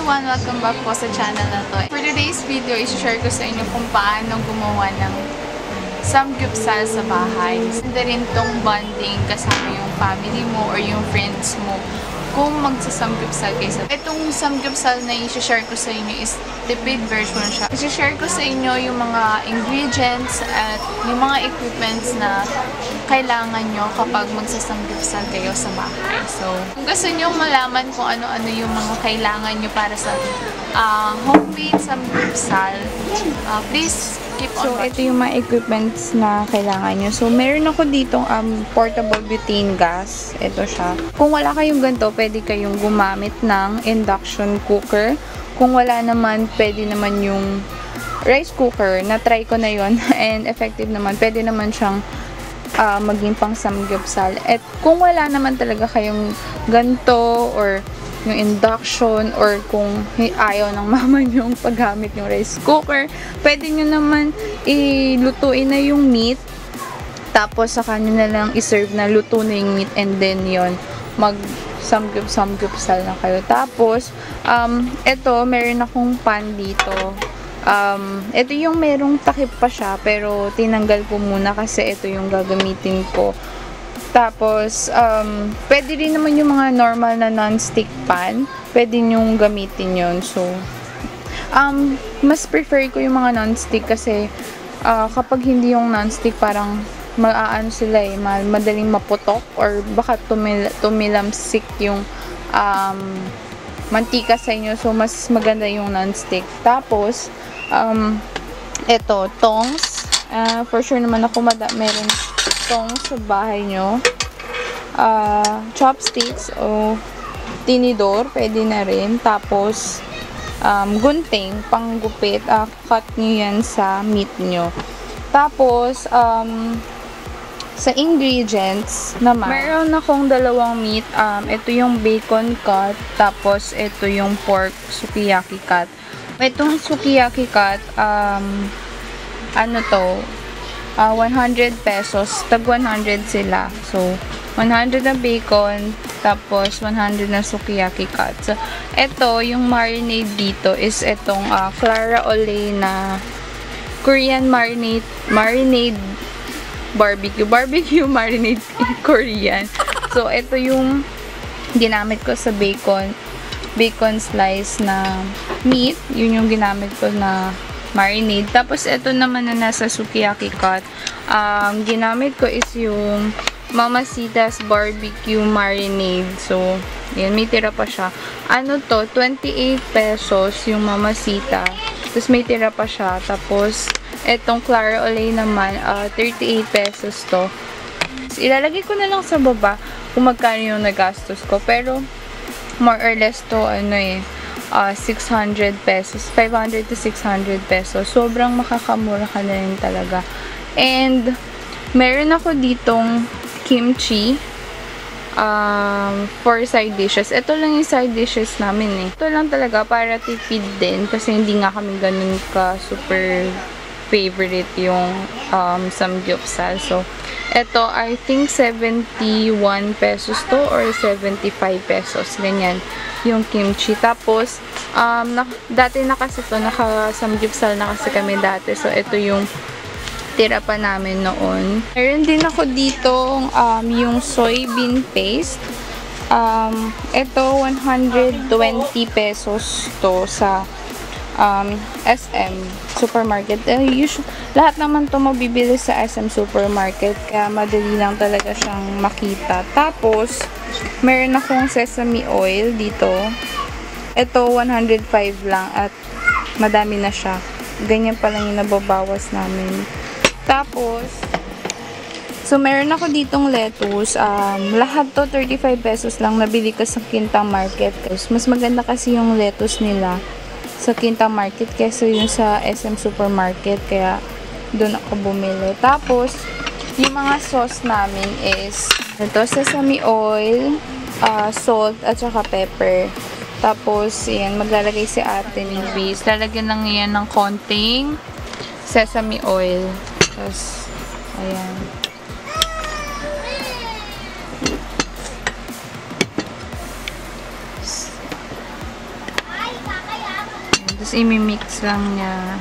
everyone! Welcome back po sa channel na to. For today's video, i-share ko sa inyo kung paano gumawa ng samgyupsal sa bahay. Ganda rin tong bonding kasama yung family mo or yung friends mo kung magsasamgyupsal kayo. Itong samgyupsal na i-share ko sa inyo is tipid version siya. I-share ko sa inyo yung mga ingredients at yung mga equipments na kailangan nyo kapag magsasamgyupsal kayo sa bahay. So, kung gusto nyo malaman kung ano-ano yung mga kailangan nyo para sa homemade samgyupsal, please keep on watching. So, ito yung mga equipments na kailangan nyo. So, meron ako ditong portable butane gas. Ito siya. Kung wala kayong ganito, pwede kayong gumamit ng induction cooker. Kung wala naman, pwede naman yung rice cooker. Na-try ko na yon and effective naman. Pwede naman siyang maging pang samgyupsal. At kung wala naman talaga kayong ganito or yung induction or kung ayaw ng mama yung paggamit yung rice cooker, pwede nyo naman ilutuin na yung meat tapos saka nyo na lang iserve na luto na yung meat and then yon mag samgyupsal na kayo. Tapos eto meron akong pan dito. Ito yung merong takip pa siya pero tinanggal ko muna kasi ito yung gagamitin ko. Tapos, pwede rin naman yung mga normal na non-stick pan. Pwede nyong gamitin yon. So, mas prefer ko yung mga non-stick kasi kapag hindi yung non-stick parang maaano sila madaling maputok or baka tumilamsik yung mantika sa inyo. So, mas maganda yung non-stick. Tapos, eto, tongs. For sure naman ako meron tongs sa bahay nyo. Chopsticks o tinidor, pwede na rin. Tapos, gunting, panggupit. Cut nyo yan sa meat nyo. Tapos, sa ingredients naman, meron akong dalawang meat. Ito yung bacon cut. Tapos, ito yung pork sukiyaki cut. Itong sukiyaki cut, ano to, 100 pesos. Tag 100 sila. So, 100 na bacon, tapos 100 na sukiyaki cut. So, ito, yung marinade dito is itong Clara Olay na Korean marinade barbecue marinade Korean. So, ito yung ginamit ko sa bacon slice na meat. Yun yung ginamit ko na marinade. Tapos, ito naman na nasa sukiyaki cut. Ginamit ko is yung Mamacita's barbecue marinade. So, yan, may tira pa siya. Ano to? 28 pesos yung Mamacita. Tapos, may tira pa siya. Tapos, etong Clara Olay naman, 38 pesos to. So, ilalagay ko na lang sa baba kung magkano yung nagastos ko. Pero, more or less to, 600 pesos. 500 to 600 pesos. Sobrang makakamura ka na rin talaga. And, meron ako ditong kimchi for side dishes. Ito lang yung side dishes namin eh. Ito lang talaga para tipid din kasi hindi nga kami ganun ka super favorite yung samgyupsal. So, ito I think 71 pesos to or 75 pesos. Ganyan yung kimchi. Tapos, dati na kasi to, naka-samgyupsal na kasi kami dati. So, ito yung tira pa namin noon. Meron din ako dito yung soybean paste. Ito, 120 pesos to sa SM supermarket. Lahat naman to mabibili sa SM supermarket. Kaya madali lang talaga siyang makita. Tapos, meron akong sesame oil dito. Ito, 105 lang at madami na siya. Ganyan pa lang yung nababawas namin. Tapos, so meron ako ditong lettuce. Lahat to 35 pesos lang nabili ko sa Quinta Market. Mas maganda kasi yung lettuce nila sa Quinta Market kaysa yung sa SM Supermarket. Kaya, doon ako bumili. Tapos, yung mga sauce namin is ito, sesame oil, salt, at saka pepper. Tapos, yan, maglalagay si ate ng base. Lalagyan lang yan ng konting sesame oil. Tapos, ayan. Tapos, imimix lang niya.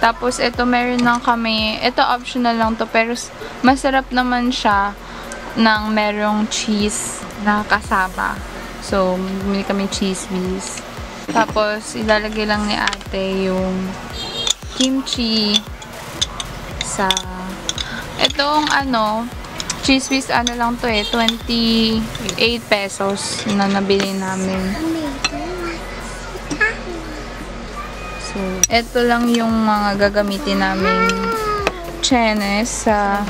Tapos, ito meron lang kami. Ito optional lang to. Pero, masarap naman siya ng merong cheese na kasama. So, bumili kami cheese whiz. Tapos, ilalagay lang ni ate yung kimchi sa... Itong cheese whiz lang to 28 pesos na nabili namin. So, ito lang yung mga gagamitin namin chenes sa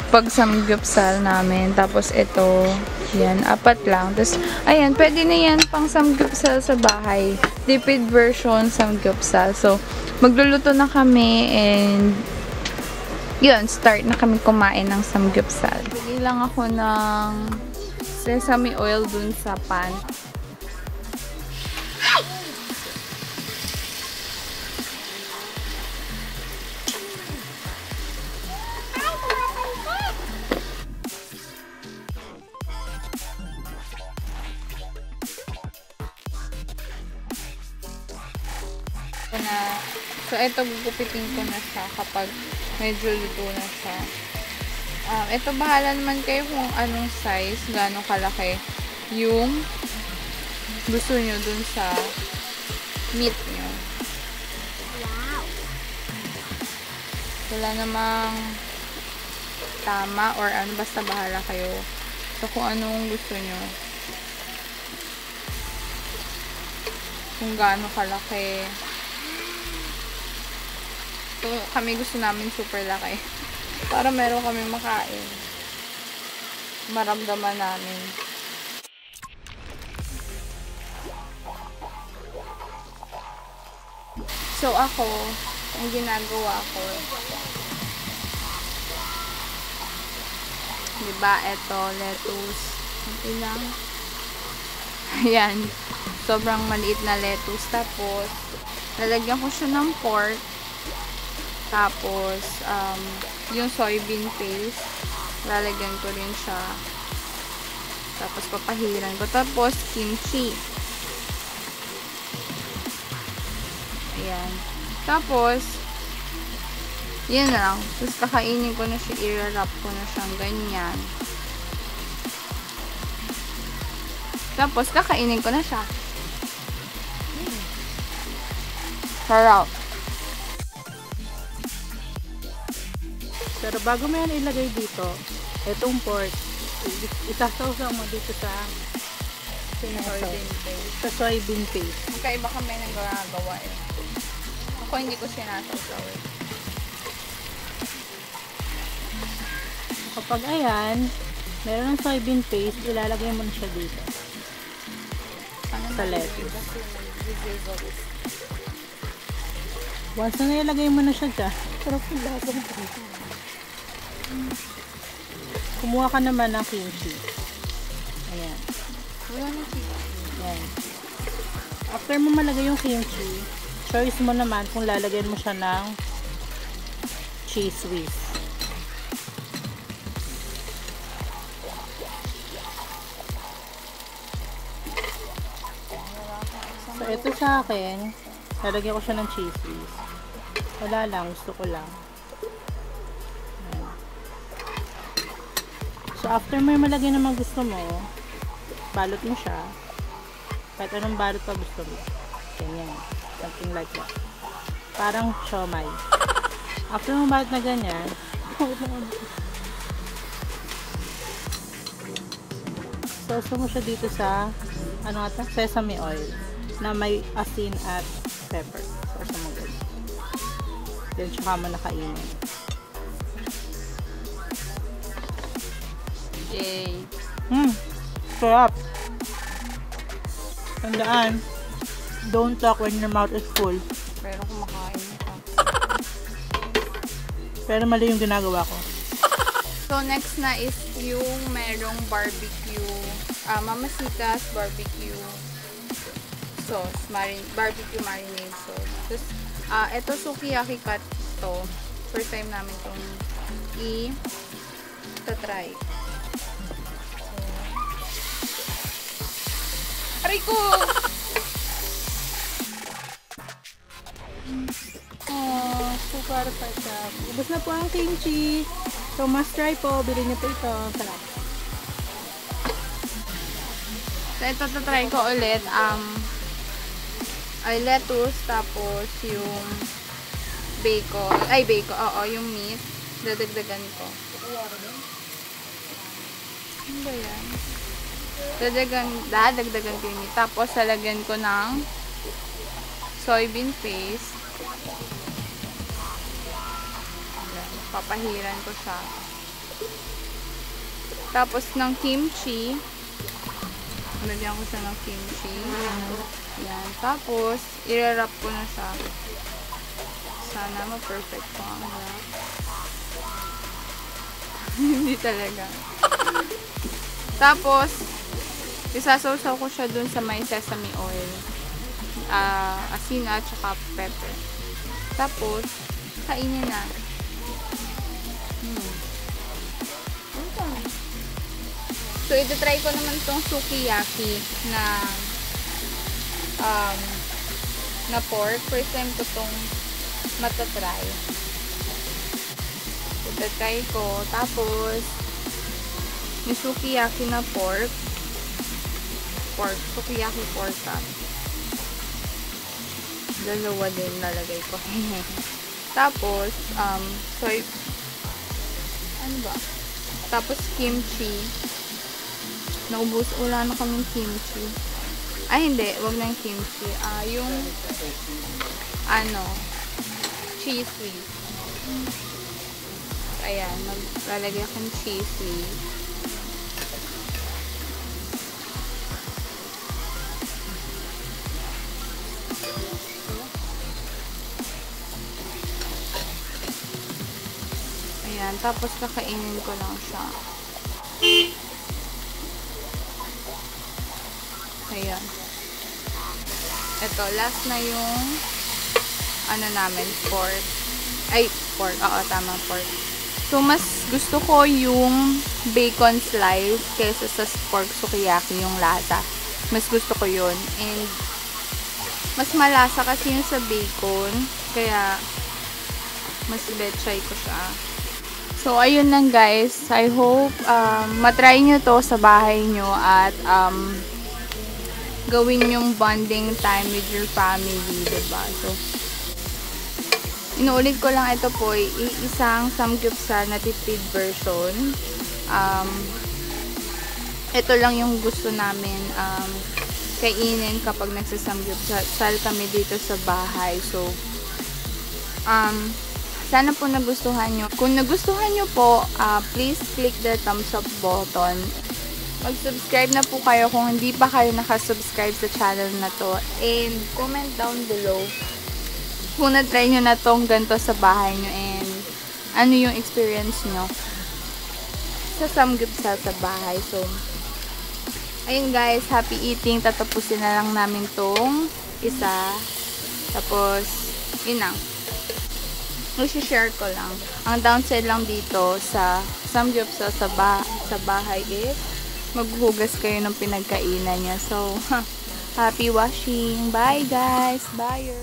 pag-samgyupsal namin. Tapos ito, yan, 4 lang. Tapos, ayan, pwede na yan pang samgyupsal sa bahay. Tipid version samgyupsal. So, magluluto na kami and yun, start na kami kumain ng samgyupsal. Bili lang ako ng sesame oil dun sa pan. So, ito, gugupitin ko na siya kapag medyo luto na siya. Ito, bahala naman kayo kung anong size, gano'ng kalaki yung gusto nyo dun sa meat nyo. Wow! Wala namang tama or basta bahala kayo sa kung anong gusto nyo. Kung gaano kalaki. So, kami gusto namin super laki. Para meron kami makain. Maramdaman namin. So, ako, ang ginagawa ko, diba, eto, lettuce. Kunti lang. Ayan. Sobrang maliit na lettuce. Tapos, lalagyan ko siya ng pork. Tapos, yung soybean paste, lalagyan ko rin siya. Tapos, papahiran ko. Tapos, kimchi. Ayan. Tapos, yun na lang. Tapos, kakainin ko na siya. I-wrap ko na siyang ganyan. Tapos, kakainin ko na siya. Sarap. Pero bago mo yan ilagay dito, itong pork, isasawsaw mo dito sa soybean paste. Magkaiba kami ng gagawa eh. Ako hindi ko sinasawsaw eh. Kapag ayan, meron ng soybean paste, ilalagay mo na siya dito. Sa lettuce. Once na nilagay mo na siya dyan, sarap yung lasa mo. Kumuha ka naman ng kimchi. Ayan. Wala na kimchi. Ayan. After mo malagay yung kimchi, choice mo naman kung lalagyan mo siya ng cheese whiz. So, ito sa akin, lalagyan ko siya ng cheese whiz. Wala lang, gusto ko lang. Ayan. So, after mo yung malagay naman gusto mo, balot mo siya. Kahit anong balot pa gusto mo. Ganyan. Something like that. Parang siomai. After mo balot na ganyan, sauce mo siya dito sa sesame oil na may asin at pepper. Sauce mo ganyan. Then, tsaka mo nakainin. Yay! Sarap! Tandaan, don't talk when your mouth is full. Pero kumakain ka. Pero mali yung ginagawa ko. So, next na is yung merong barbecue, Mamasitas barbecue sauce, barbecue marinade sauce. Tapos, ito sukiyaki cut to. First time namin itong i-try. So, aray ko! para sa shop. Ubus na po ang kimchi. So, must try po. Bilhin niyo po ito. Sarap. So, ito try ko ulit. Ay lettuce, tapos yung bacon. Ay, bacon. Oo, yung meat. Dadagdagan ko. Ano ba yan? Dadagdagan ko yung meat. Tapos, lalagyan ko ng soybean paste. Ayan, papahiran ko siya. Tapos, ng kimchi. Lagyan ko siya ng kimchi. Yan. Tapos, i-wrap ko na siya. Sana ma-perfect ko ang wrap. Hindi talaga. Tapos, isasawsaw ko siya dun sa may sesame oil. Asin at saka pepper. Tapos, kainin na. So, ito-try ko naman tong sukiyaki na pork. First time ko tong matatry. Ito-try ko. Tapos, yung sukiyaki na pork. Sukiyaki pork cup. Dalawa din lalagay ko. Tapos, ano ba? Tapos, kimchi. Naubos, wala na kaming kimchi. Ay, hindi. Wag na yung kimchi. Yung, cheese whiz. Ayan, maglalagay akong cheese whiz. Ayan, tapos kakainin ko lang siya. Ayan. Ito, last na yung namin, pork. Ay, pork. Oo, tama, pork. So, mas gusto ko yung bacon slice kaysa sa pork sukiyaki, yung lasa. Mas gusto ko yun. And, mas malasa kasi yung sa bacon. Kaya, mas betchay ko siya. So, ayun lang guys. I hope matry nyo to sa bahay nyo at gawin yung bonding time with your family, diba? So, inuulit ko lang ito po, isang samgyupsal na tipid version. Ito lang yung gusto namin kainin kapag nagsasamgyupsal kami dito sa bahay. So, sana po nagustuhan nyo. Kung nagustuhan nyo po, please click the thumbs up button. Mag-subscribe na po kayo kung hindi pa kayo nakasubscribe sa channel na to. And comment down below kung na-try nyo na tong ganito sa bahay nyo and ano yung experience nyo sa samgyupsal sa bahay. So, ayun guys, happy eating. Tatapusin na lang namin tong isa. Tapos, yun lang. I-share ko lang. Ang downside lang dito sa samgyupsal sa bahay is maghuhugas kayo ng pinagkainan niya. So, happy washing. Bye guys. Bye.